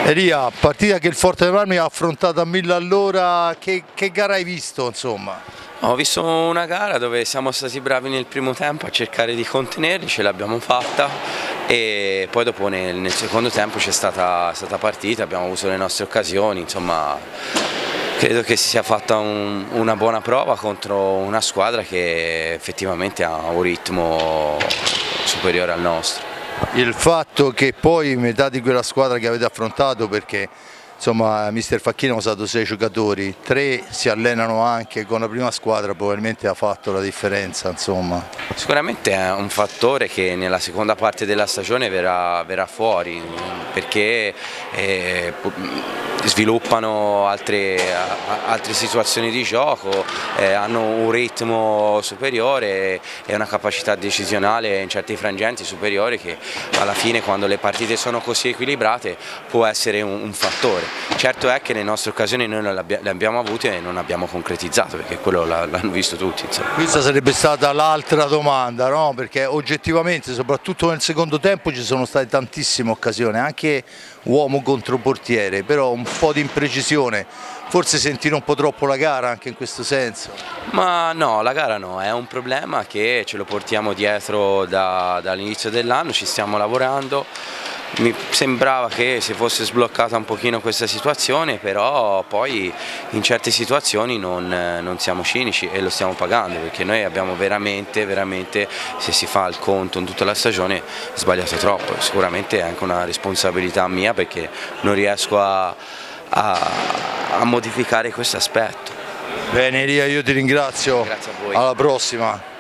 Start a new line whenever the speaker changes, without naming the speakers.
Elia, partita che il Forte dei Marmi ha affrontato a 1000 all'ora, che gara hai visto insomma?
Ho visto una gara dove siamo stati bravi nel primo tempo a cercare di contenerli, ce l'abbiamo fatta e poi dopo nel secondo tempo c'è stata partita, abbiamo avuto le nostre occasioni, insomma credo che si sia fatta una buona prova contro una squadra che effettivamente ha un ritmo superiore al nostro.
Il fatto che poi metà di quella squadra che avete affrontato, perché insomma mister Facchini ha usato 6 giocatori, 3 si allenano anche con la prima squadra, probabilmente ha fatto la differenza insomma.
Sicuramente è un fattore che nella seconda parte della stagione verrà fuori, perché sviluppano altre situazioni di gioco, hanno un ritmo superiore e una capacità decisionale in certi frangenti superiore che alla fine, quando le partite sono così equilibrate, può essere un fattore. Certo è che le nostre occasioni noi le abbiamo avute e non abbiamo concretizzato, perché quello l'hanno visto tutti, insomma.
Questa sarebbe stata l'altra domanda, no? Perché oggettivamente, soprattutto nel secondo tempo, ci sono state tantissime occasioni, anche uomo contro portiere, però un po' di imprecisione, forse sentire un po' troppo la gara anche in questo senso.
Ma no, la gara no, è un problema che ce lo portiamo dietro dall'inizio dell'anno, ci stiamo lavorando. Mi sembrava che si fosse sbloccata un pochino questa situazione, però poi in certe situazioni non siamo cinici e lo stiamo pagando, perché noi abbiamo veramente, se si fa il conto in tutta la stagione, sbagliato troppo. Sicuramente è anche una responsabilità mia, perché non riesco a modificare questo aspetto.
Bene Elia, io ti ringrazio,
Grazie a voi.
alla prossima.